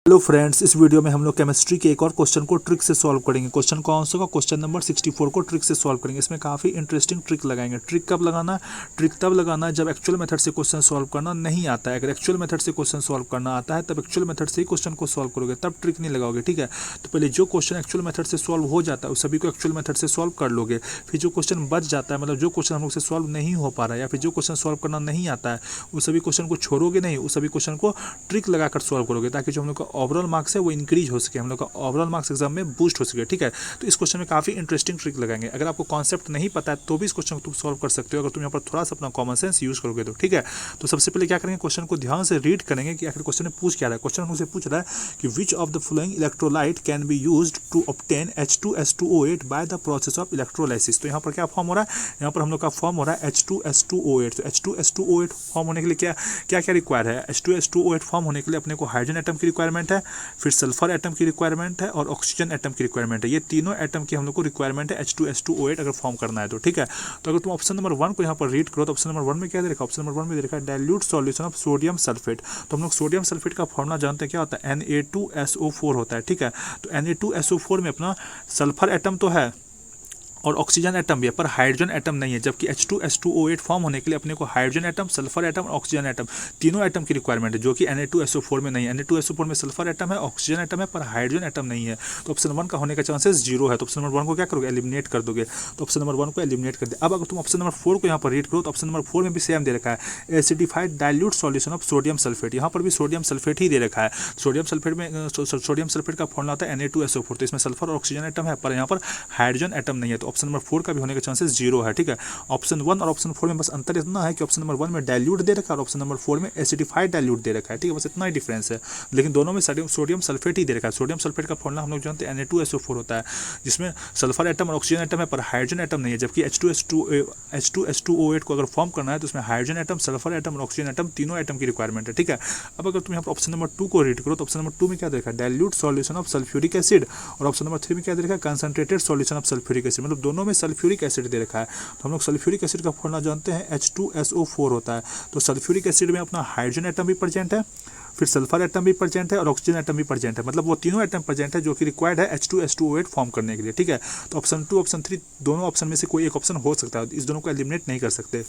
Hello friends, इस video में हम लोग केमिस्ट्री के एक और क्वेश्चन को ट्रिक से सॉल्व करेंगे। क्वेश्चन कौन सा होगा? क्वेश्चन नंबर 64 को ट्रिक से सॉल्व करेंगे। इसमें काफ़ी इंटरेस्टिंग ट्रिक लगाएंगे। ट्रिक कब लगाना? ट्रिक तब लगाना जब एक्चुअल मेथड से क्वेश्चन सॉल्व करना नहीं आता है। अगर एक्चुअल मेथड से क्वेश्चन सॉल्व करना आता है तब एक्चुअल मेथड से ही क्वेश्चन को सॉल्व करोगे, तब ट्रिक नहीं लगाओगे। ठीक है, तो पहले जो क्वेश्चन एक्चुअल मेथड से सॉल्व हो जाता है उस सभी को एक्चुअल मेथड से सॉल्व कर लोगे। फिर जो क्वेश्चन बच जाता है, मतलब जो क्वेश्चन हम लोग से सॉल्व नहीं हो पा रहा है या फिर जो क्वेश्चन सॉल्व करना नहीं आता है, उस सभी क्वेश्चन को छोड़ोगे नहीं, उस सभी क्वेश्चन को ट्रिक लगाकर सॉल्व करोगे, ताकि जो हम लोग का ओवरऑल मार्क्स है वो इंक्रीज हो सके, हम लोग का ओवरऑल मार्क्स एग्जाम में बूस्ट हो सके। ठीक है, तो इस क्वेश्चन में काफी इंटरेस्टिंग ट्रिक लगाएंगे। अगर आपको कॉन्सेप्ट नहीं पता है तो भी इस क्वेश्चन को तुम सॉल्व कर सकते हो, अगर तुम यहाँ पर थोड़ा सा अपना कॉमन सेंस यूज करोगे तो। ठीक है, तो सबसे पहले क्या करेंगे, क्वेश्चन को ध्यान से रीड करेंगे कि आखिर क्वेश्चन में पूछ क्या रहा है। क्वेश्चन हमसे पूछ रहा है कि which of the following electrolyte can be used to obtain H2S2O8 by the process of electrolysis. तो यहाँ पर क्या फॉर्म हो रहा है? यहाँ पर हम लोग का फॉर्म हो रहा है H2S2O8। तो H2S2O8 फॉर्म होने के लिए क्या क्या क्या रिक्वायर है? H2S2O8 फॉर्म होने के लिए अपने को हाइड्रोजन एटम की रिक्वायरमेंट है, फिर सल्फर एटम की रिक्वायरमेंट है और ऑक्सीजन एटम की रिक्वायरमेंट है। ये तीनों एटम की हम लोग को रिक्वायरमेंट है H2S2O8 अगर फॉर्म करना है तो। ठीक है, तो अगर तुम ऑप्शन नंबर 1 को यहाँ पर रीड करो तो ऑप्शन नंबर 1 में क्या दे रखा है? ऑप्शन नंबर 1 में दे रखा है dilute solution of sodium sulphate. तो हम लोग सोडियम सल्फेट का फॉर्मूला जानते हैं, क्या होता है? Na2SO4 होता है। ठीक है, तो Na2SO4 में अपना सल्फर एटम तो है और ऑक्सीजन एटम भी है, पर हाइड्रोजन एटम नहीं है। जबकि H2S2O8 फॉर्म होने के लिए अपने को हाइड्रोजन एटम, सल्फर एटम और ऑक्सीजन एटम तीनों एटम की रिक्वायरमेंट है, जो कि Na2SO4 में नहीं है। Na2SO4 में सल्फर एटम है, ऑक्सीजन एटम है, पर हाइड्रोजन एटम नहीं है। तो ऑप्शन 1 का होने का चांसेस 0 है। तो ऑप्शन नंबर 1 को क्या करोगे? एलिमिनेट कर दोगे। तो ऑप्शन नंबर 1 को एलिमिनेट कर दे। अब अगर तुम ऑप्शन नंबर 4 को यहाँ पर रीड करो तो ऑप्शन नंबर 4 में भी सेम दे रखा है acidified dilute solution of sodium sulphate. यहाँ पर भी सोडियम सल्फेट ही दे रखा है। सोडियम सल्फेट का फॉर्मूला होता है Na2SO4। तो इसमें सल्फर और ऑक्सीजन एटम है, पर यहाँ पर हाइड्रोजन एटम नहीं है। तो ऑप्शन नंबर 4 का भी होने के चांसेस 0 है। ठीक है, ऑप्शन 1 और ऑप्शन 4 में बस अंतर इतना है कि ऑप्शन नंबर 1 में डाइल्यूट दे रखा है और ऑप्शन नंबर 4 में एसिडिफाइड डाइल्यूट दे रखा है। ठीक है, बस इतना ही डिफरेंस है, लेकिन दोनों में सोडियम सल्फेट ही दे रखा है। सोडियम सल्फेट का फॉर्मूला हम लोग जानते हैं Na2SO4 होता है, जिसमें सल्फर एटम और ऑक्सीजन एटम है, पर हाइड्रोजन एटम नहीं है। जबकि H2S2O8 को अगर फॉर्म करना है तो उसमें हाइड्रोजन एटम, सल्फर एटम और ऑक्सीजन एटम तीनों एटम की रिक्वायरमेंट है। ठीक है, अब अगर तुम यहाँ पर ऑप्शन नंबर 2 को रीड करो तो ऑप्शन नंबर 2 में क्या देखा? Dilute solution of sulphuric acid, और ऑप्शन नंबर 3 में क्या दे रखा है? Concentrated solution of sulphuric acid. मतलब दोनों में सल्फ्यूरिक एसिड दे रखा है। तो हम लोग सल्फ्यूरिक एसिड का फॉर्मूला जानते हैं H2SO4 होता है। तो सल्फ्यूरिक एसिड में अपना हाइड्रोजन एटम भी प्रेजेंट है, फिर सल्फर एटम भी प्रेजेंट है और ऑक्सीजन एटम भी प्रेजेंट है। मतलब वो तीनों एटम प्रेजेंट है जो कि रिक्वायर्ड है H2S2O8 फॉर्म करने के लिए। ठीक है, तो ऑप्शन 2, ऑप्शन 3 दोनों ऑप्शन में से कोई एक ऑप्शन हो सकता है, इस दोनों को एलिमिनेट नहीं कर सकते।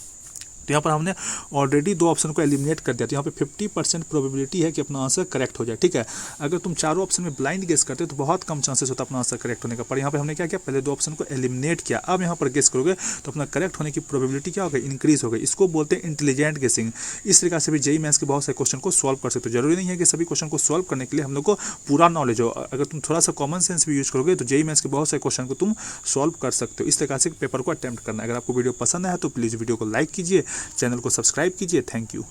तो यहाँ पर हमने ऑलरेडी 2 ऑप्शन को एलिमिनेट कर दिया, तो यहाँ पे 50% प्रोबेबिलिटी है कि अपना आंसर करेक्ट हो जाए। ठीक है, अगर तुम चारों ऑप्शन में ब्लाइंड गेस करते हो तो बहुत कम चांसेस होता है अपना आंसर करेक्ट होने का। पर यहाँ पे हमने क्या किया? पहले 2 ऑप्शन को एलिमिनेट किया, अब यहाँ पर गेस करोगे तो अपना करेक्ट होने की प्रोबेबिलिटी क्या हो गई? इंक्रीज हो गई। इसको बोलते हैं इंटेलिजेंट गेसिंग। इस तरीके से भी जेईई मेंस के बहुत सारे क्वेश्चन को सॉल्व कर सकते हो। जरूरी नहीं है कि सभी क्वेश्चन को सॉल्व करने के लिए हम लोग को पूरा नॉलेज हो। अगर तुम थोड़ा सा कॉमन सेंस भी यूज करोगे तो जेईई मेंस के बहुत सारे क्वेश्चन को तुम सॉल्व कर सकते हो। इस तरीके से पेपर को अटेम्प्ट करना है। अगर आपको वीडियो पसंद है तो प्लीज़ वीडियो को लाइक कीजिए, चैनल को सब्सक्राइब कीजिए। Thank you.